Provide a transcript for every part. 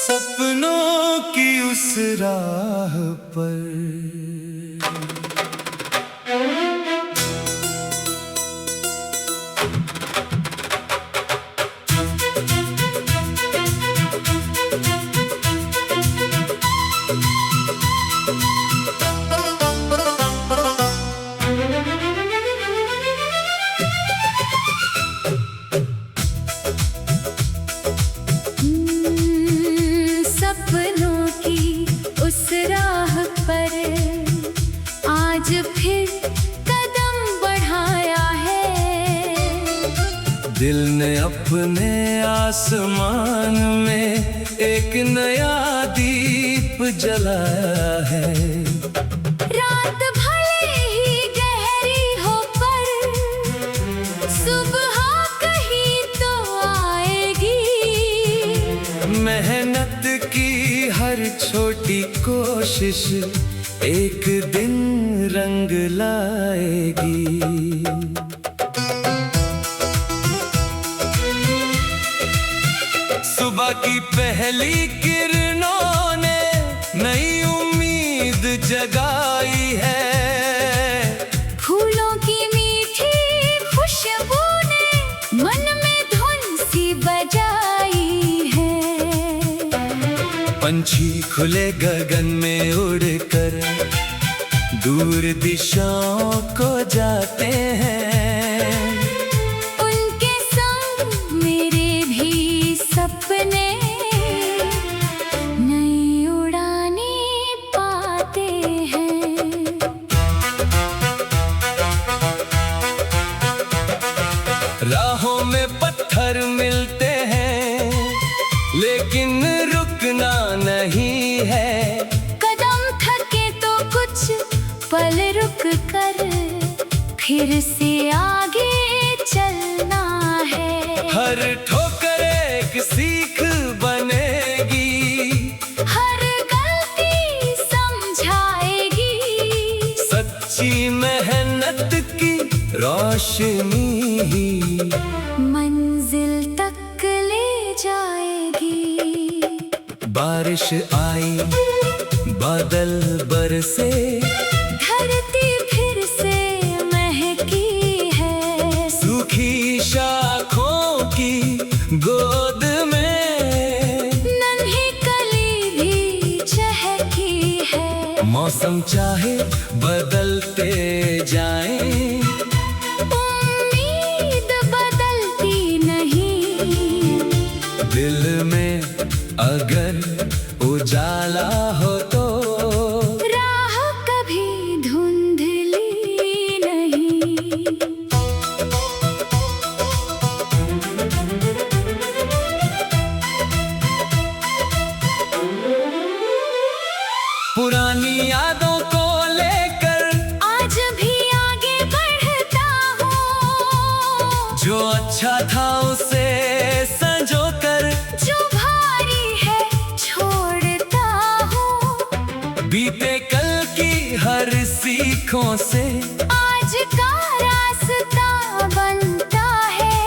सपनों की उस राह पर सपनों की उस राह पर आज फिर कदम बढ़ाया है। दिल ने अपने आसमान में एक नया दीप जलाया है। रात भले ही गहरी हो पर सुबह कहीं तो आएगी। मेहनत की हर छोटी कोशिश एक दिन रंग लाएगी। सुबह की पहली किरणों ने नई उम्मीद जगाई है। फूलों की मीठी खुशबू ने मन में धुन सी बजाई है। पंछी खुले गगन में उड़कर दूर दिशाओं को जाते हैं। उनके संग मेरे भी सपने नई उड़ाने पाते हैं। राहों में पत्थर मिलते हैं लेकिन रुकना नहीं है। कदम थके तो कुछ पल रुक कर फिर से आगे चलना है। हर ठोकर एक सीख बनेगी, हर गलती समझाएगी। सच्ची मेहनत की रोशनी ही मंजिल तक ले जाएगी। बारिश आई, बादल बरसे, धरती फिर से महकी है। सूखी शाखों की गोद में नन्ही कली भी चहकी है। मौसम चाहे बदलते जाएं, उम्मीद बदलती नहीं। दिल में अगर उजाला हो तो राह कभी धुंधली नहीं। पुरानी यादों को लेकर आज भी आगे बढ़ता हूँ। जो अच्छा था उसे संजो कर, जो भारी है छोड़ता हूँ। बीते कल की हर सीखों से आज का रास्ता बनता है।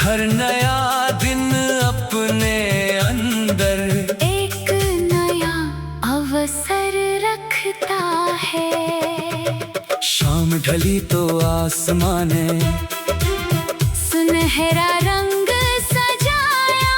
हर नया दिन अपने अंदर एक नया अवसर रखता है। शाम ढली तो आसमान ने सुनहरा रंग सजाया।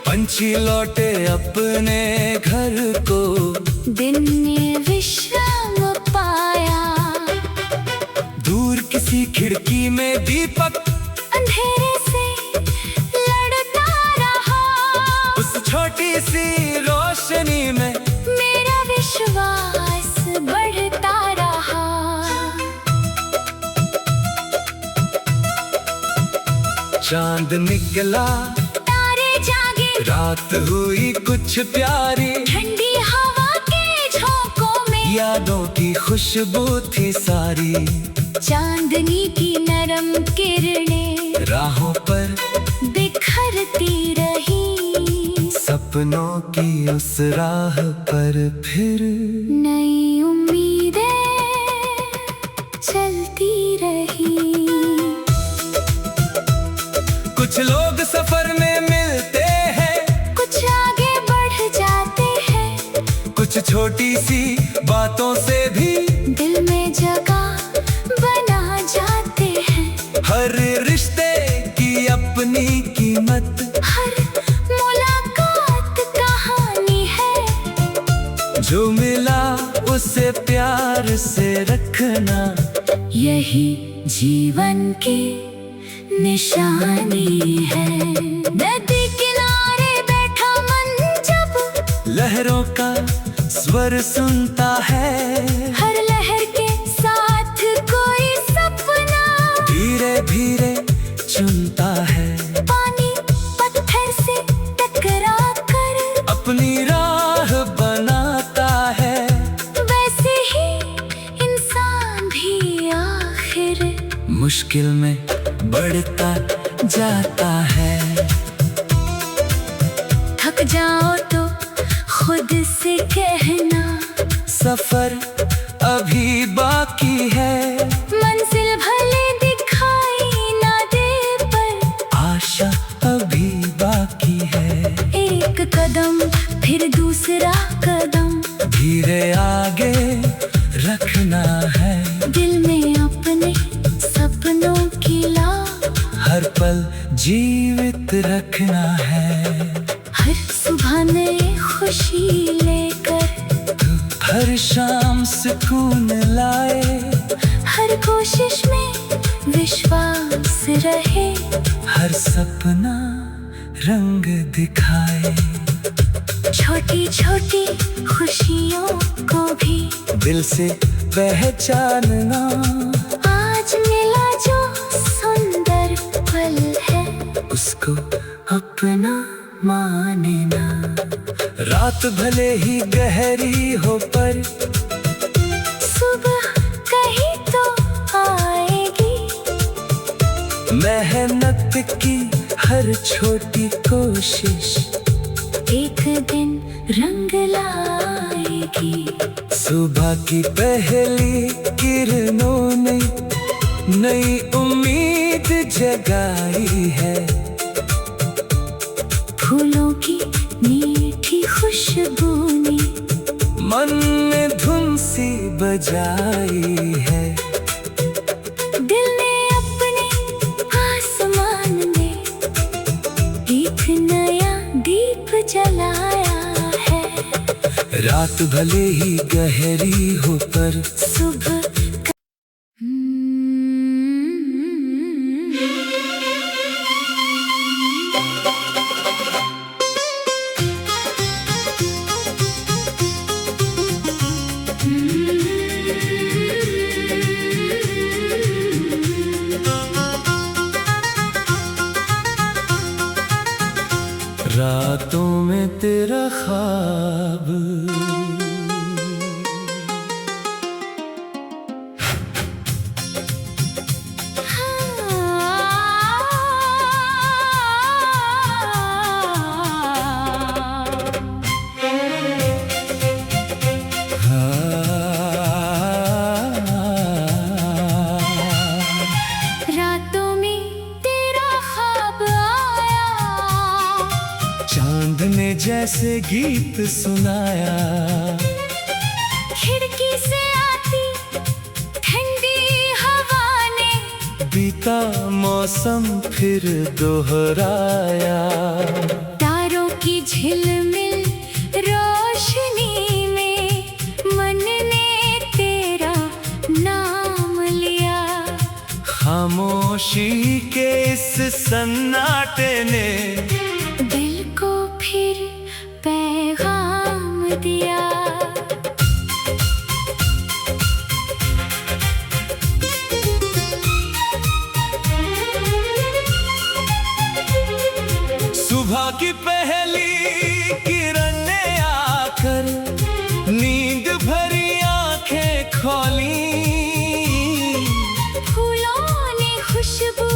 पंछी लौटे अपने घर को, दिन ने विश्राम पाया। दूर किसी खिड़की में दीपक अंधेरे से लड़ता रहा। उस छोटी सी रोशनी में मेरा विश्वास बढ़ता रहा। चांद निकला, तारे जागे, रात हुई कुछ प्यारी। ठंडी हवा के झोंकों में यादों की खुशबू थी सारी। चांदनी की नरम किरणें राहों पर बिखरती रही। सपनों की उस राह पर फिर नई उम्मीदें चलती रही। कुछ लोग सफर में मिलते हैं, कुछ आगे बढ़ जाते हैं, कुछ छोटी सी बातों से भी दिल में जगह बना जाते हैं। हर रिश्ते की अपनी कीमत, हर मुलाकात कहानी है, जो मिला उसे प्यार से रखना, यही जीवन की निशानी है। नदी किनारे बैठा मन जब लहरों का स्वर सुनता है, हर लहर के साथ कोई सपना धीरे धीरे चुनता है। पानी पत्थर से टकरा कर अपनी राह बनाता है, वैसे ही इंसान भी आखिर मुश्किल में बढ़ता जाता है। थक जाओ तो खुद से कहना, सफर अभी बाकी है, मंजिल भले दिखाई ना दे पर आशा अभी बाकी है। एक कदम फिर दूसरा कदम धीरे आगे रखना है, दिल में अपने सपनों की ला, हर पल जीवित रखना है। हर सुबह नई खुशी लेकर, हर शाम सुकून लाए, हर कोशिश में विश्वास रहे, हर सपना रंग दिखाए। छोटी छोटी खुशियों को भी दिल से पहचानना, आज मिला जो सुंदर पल है, उसको अपना मानना। रात भले ही गहरी हो पर सुबह कहीं तो आएगी, मेहनत की हर छोटी कोशिश एक दिन रंग लाएगी। सुबह की पहली किरणों ने नई उम्मीद जगाई है, फूलों की मीठी खुशबू ने मन में धुन सी बजाई है। दिल ने अपने आसमान में एक नया दीप जलाया है, रात भले ही गहरी हो पर सुबह रातों में तेरा ख्वाब रातों में तेरा ख्वाब आया, चांद ने जैसे गीत सुनाया, खिड़की से आती ठंडी हवा ने बीता मौसम फिर दोहराया। तारों की झिलमिल रोशनी में मन ने तेरा नाम लिया, खामोशी के इस सन्नाटे ने दिल को फिर पैगाम दिया। सुबह की पहली किरण ने आकर नींद भरी आंखें खोली, फूलों ने खुशबू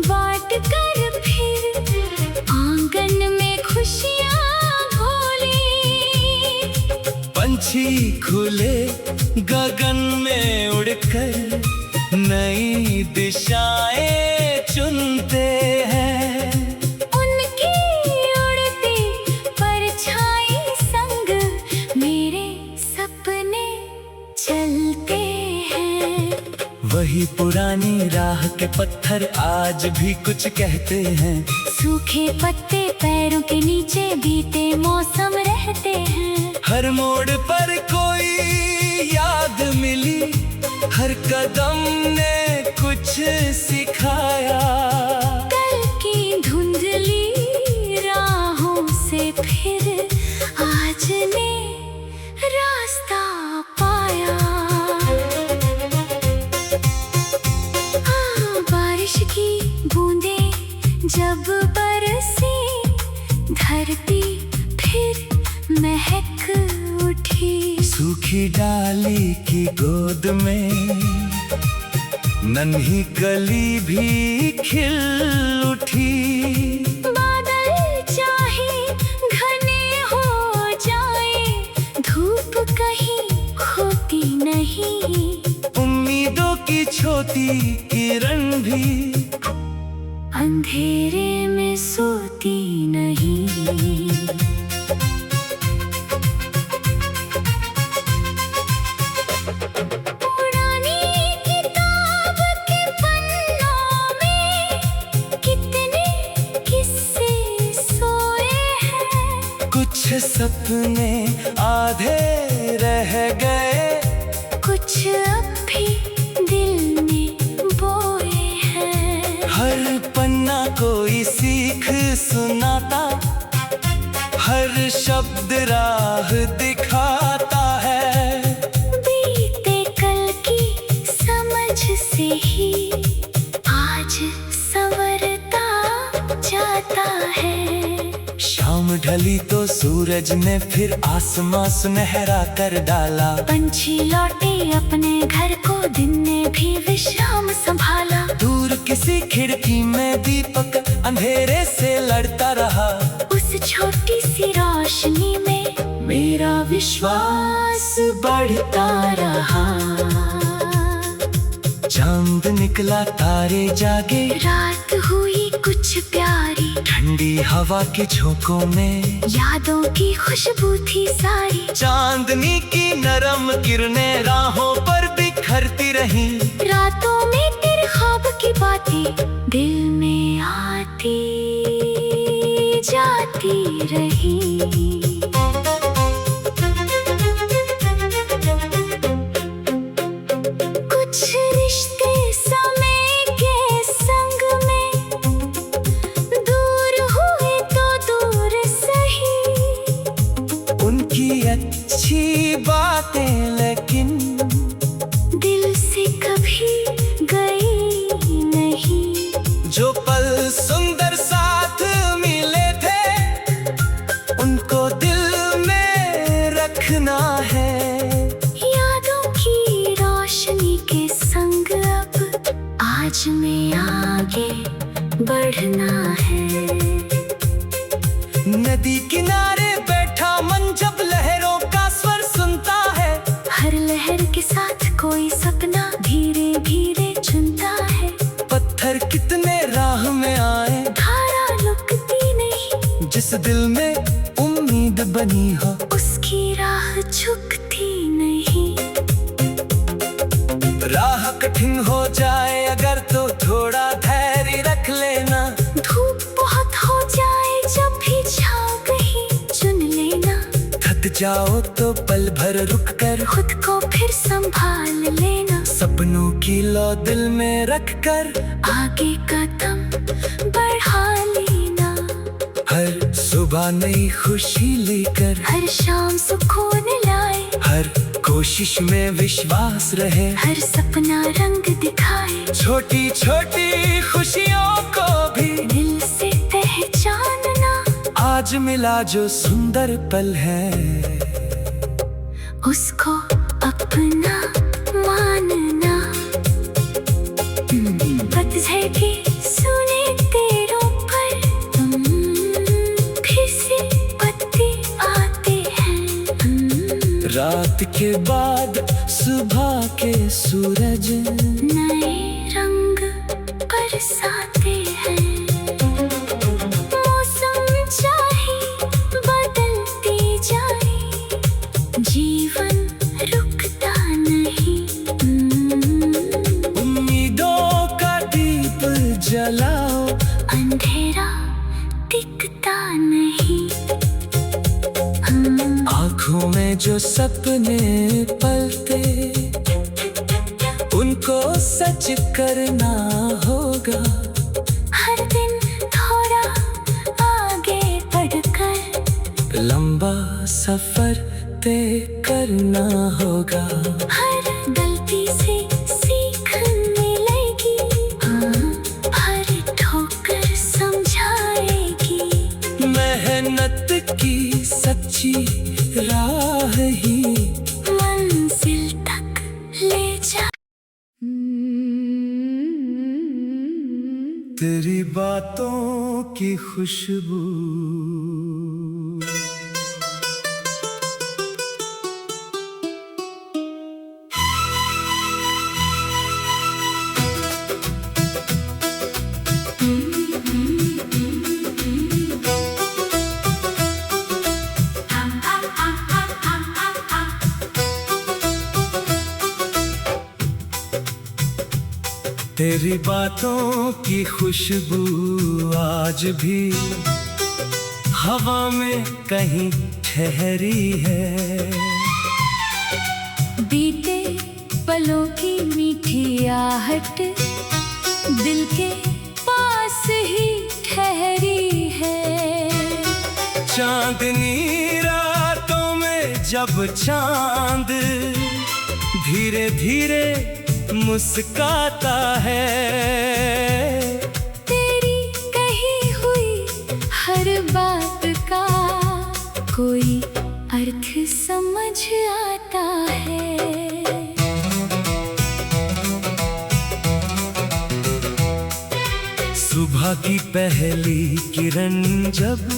बांट कर फिर आंगन में खुशियां घोली। पंछी खुले गगन में उड़कर नई दिशाएं चुनते हैं। उनकी उड़ती परछाई संग मेरे सपने चलते हैं। वही पुरानी राह के पत्थर आज भी कुछ कहते हैं। सूखे पत्ते पैरों के नीचे बीते मौसम रहते हैं। हर मोड़ पर कोई याद मिली, हर कदम ने कुछ सिखाया। कल की धुंधली राहों से फिर आज ने रास्ता पाया। बारिश की बूंदें जब बरसी, धरती फिर महक उठी। सूखी डाली की गोद में नन्ही कली भी खिल उठी। बादल चाहे घने हो जाए, धूप कहीं खोती नहीं। उम्मीदों की छोटी किरण भी अंधेरे में सोती नहीं। पुरानी किताब के पन्नों में कितने किस्से सोए हैं। कुछ सपने आधे रह गए, कुछ अब भी दिल में बोए हैं। हर पन्ना कोई सीख सुनाता, हर शब्द राह दिखाता है। बीते कल की समझ से ही आज संवरता जाता है। शाम ढली तो सूरज ने फिर आसमां सुनहरा कर डाला। पंछी लौटे अपने घर को, दिन ने भी विश्राम संभाला। दूर किसी खिड़की में दीपक अंधेरे से लड़ता रहा। उस छोटी सी रोशनी में मेरा विश्वास बढ़ता रहा। चांद निकला, तारे जागे, रात हुई कुछ प्यारी। ठंडी हवा के झोंकों में यादों की खुशबू थी सारी। चांदनी की नरम किरणें राहों पर बिखरती रहीं। रातों में तेरे ख्वाब की बातें दिल में आती जाती रही। कुछ रिश्ते समय के संग में दूर हुए तो दूर सही। उनकी अच्छी बातें लेकिन दिल से कभी गई नहीं। जो पल सुंदर साथ मिले थे, उनको दिल में रखना है। यादों की रोशनी के संग अब आज में आगे बढ़ना है। नदी किनारे बैठा मन जब लहरों का स्वर सुनता है। हर लहर के साथ कोई सपना धीरे धीरे चुनता है। पत्थर कितने राह में आए, धारा लुकती नहीं। जिस दिल में उम्मीद बनी हो, उसकी राह झुकती नहीं। राह कठिन हो जाए अगर तो थोड़ा धैर्य रख लेना। धूप बहुत हो जाए जब भी छाँव कहीं चुन लेना। थक जाओ तो पल भर रुक कर खुद को फिर संभाल लेना। सपनों की लौ दिल में रख कर आगे कदम बढ़ा लेना। हर सुबह नई खुशी लेकर, हर शाम सुकून लाए। हर कोशिश में विश्वास रहे। हर सपना रंग दिखाए। छोटी छोटी खुशियों को भी दिल से पहचानना। आज मिला जो सुंदर पल है, उसको अपना मानना। पतझड़ के सुने तेरों पर फिर से पत्ते आते हैं। रात के बाद सुबह के सूरज नए जो सपने पलते उनको सच करना होगा। हर दिन थोड़ा आगे बढ़कर लंबा सफर तय करना होगा। हर गलती से सीख मिलेगी, हर ठोकर समझाएगी। मेहनत की सच्ची राह ही मंजिल तक ले जा। तेरी बातों की खुशबू तेरी बातों की खुशबू आज भी हवा में कहीं ठहरी है। बीते पलों की मीठी आहट दिल के पास ही ठहरी है। चांदनी रातों में जब चांद धीरे धीरे मुस्काता है, तेरी कही हुई हर बात का कोई अर्थ समझ आता है। सुबह की पहली किरण जब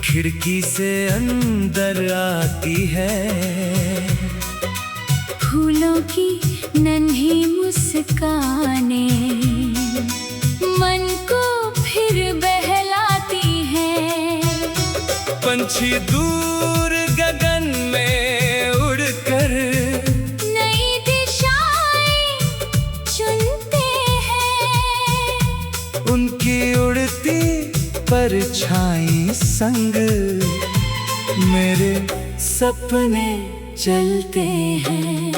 खिड़की से अंदर आती है, फूलों की नन्ही मुस्कानें मन को फिर बहलाती हैं। पंछी दूर गगन में उड़कर नई दिशाएं चुनते हैं। उनकी उड़ती परछाई संग मेरे सपने चलते हैं।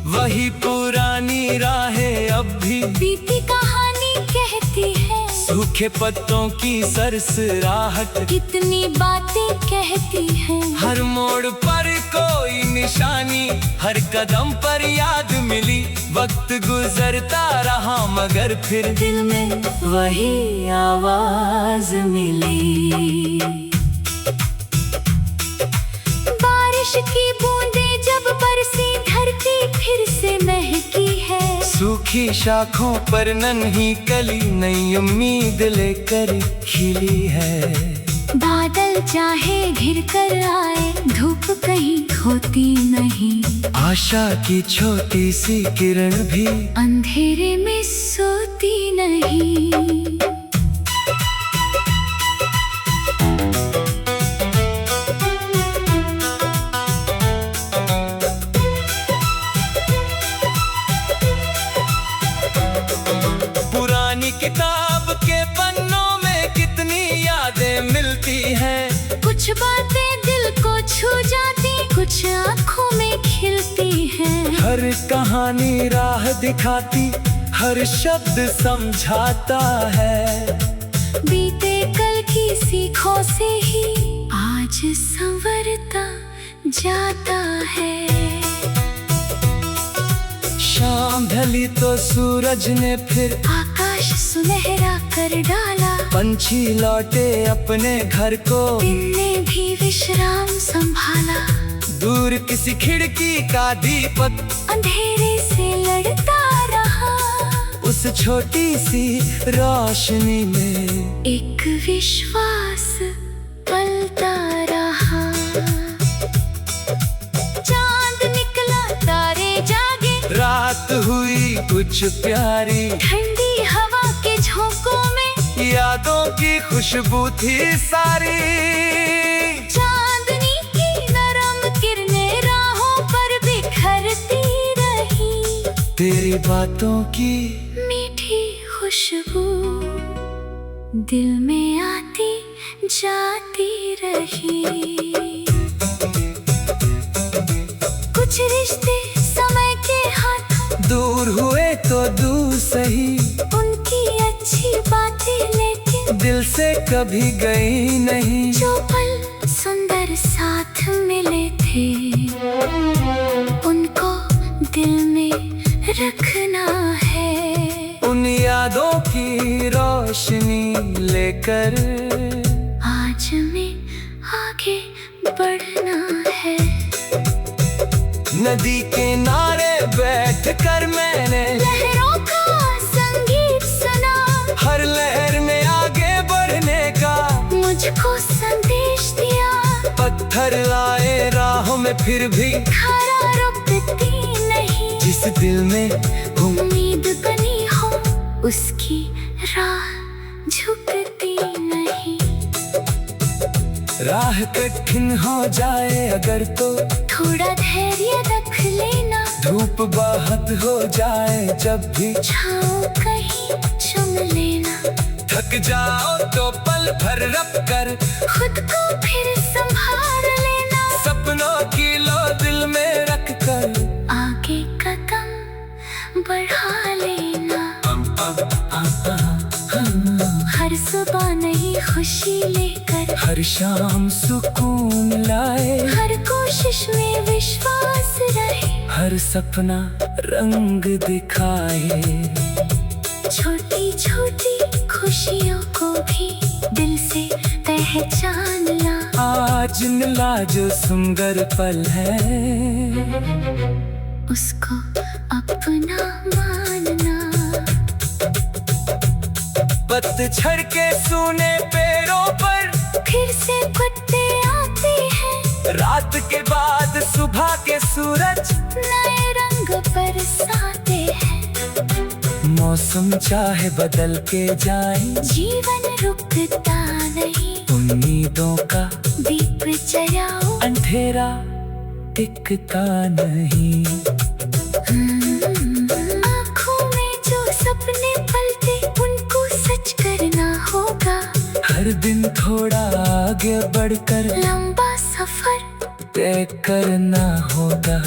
वही पुरानी राहें अब भी बीती कहानी कहती है। सूखे पत्तों की सरसराहट कितनी बातें कहती है। हर मोड़ पर कोई निशानी, हर कदम पर याद मिली। वक्त गुजरता रहा मगर फिर दिल में वही आवाज मिली। बारिश की बूंदें जब बरसी धरती फिर से महकी है। सूखी शाखों पर नन्ही कली नई उम्मीद लेकर खिली है। बादल चाहे घिर कर आए धूप कहीं खोती नहीं। आशा की छोटी सी किरण भी अंधेरे में सोती नहीं। पुरानी किताब के पन्नों में कितनी यादें मिलती हैं। कुछ बातें दिल को छू जाती, कुछ आँखों में खिलती हैं। हर कहानी राह दिखाती, हर शब्द समझाता है। बीते कल की सीखों से ही आज संवरता जाता है। शाम ढली तो सूरज ने फिर आकाश सुनहरा कर डाला। पंछी लौटे अपने घर को, दिन ने भी विश्राम संभाला। दूर किसी खिड़की का दीपक अंधेरे से लड़ता रहा। उस छोटी सी रोशनी में एक विश्वास पलता रहा। चांद निकला तारे जागे, रात हुई कुछ प्यारी। ठंडी हवा के झोंकों में यादों की खुशबू थी सारी। चांदनी की नरम किरणें राहों पर बिखरती रही। तेरी बातों की मीठी खुशबू दिल में आती जाती रही। कुछ रिश्ते समय के हाथ दूर हुए तो दूर सही, उनकी अच्छी बातें लेकिन दिल से कभी गई नहीं। जो पल सुंदर साथ मिले थे उनको दिल में रखना है। उन यादों की रोशनी लेकर आज में आगे बढ़ना है। नदी किनारे बैठकर मैंने लहरों का संगीत सुना, हर लहर में आगे बढ़ने का मुझको संदेश दिया। पत्थर लाए राहों में फिर भी खरा रुकती नहीं, जिस दिल में उम्मीद बनी हो उसकी राह झुकती नहीं। राह कठिन हो जाए अगर तो थोड़ा धैर्य रख लेना, धूप बहुत हो जाए जब भी छाँव कहीं चुम लेना। थक जाओ तो पल भर रख कर खुद को फिर संभाल लेना, सपनों की लो दिल में रख कर आगे कदम बढ़ा लेना। हर सुबह नई खुशी लेकर, हर शाम सुकून लाए, हर कोशिश में विश्वास रहे, हर सपना रंग दिखाए। छोटी छोटी खुशियों को भी दिल से पहचान ला। आज मिला जो सुंदर पल है उसको अपना मानना। पतझड़ के सूने पेड़ों पर फिर से पत्ते आते हैं, रात के बाद सुबह के सूरज नए रंग बरसाते हैं। मौसम चाहे बदल के जाए, जीवन रुकता नहीं, उम्मीदों का दीप जलाओ, अंधेरा टिकता नहीं। आँखों में जो सपने पलते उनको सच करना होगा। हर दिन थोड़ा आगे बढ़कर लंबा सफर तय करना होगा।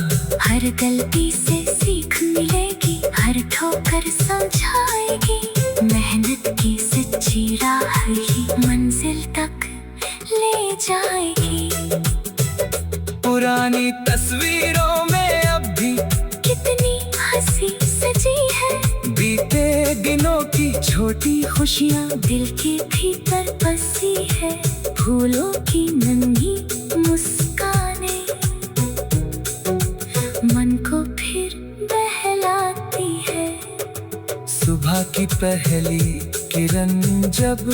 हर गलती से सीख मिलेगी, हर ठोकर समझाएगी। मेहनत की सच्ची राह ही मंजिल तक ले जाएगी। पुरानी तस्वीरों में अब भी कितनी हंसी सजी है, बीते दिनों की छोटी खुशियाँ दिल के भीतर बसी है। फूलों की नन्ही मुस्कानें मन को फिर बहलाती है। सुबह की पहली किरण जब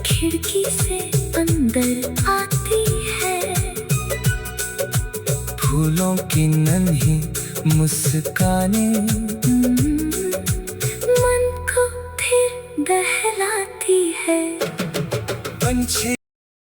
खिड़की से अंदर आती है, फूलों की नन्ही मुस्कानें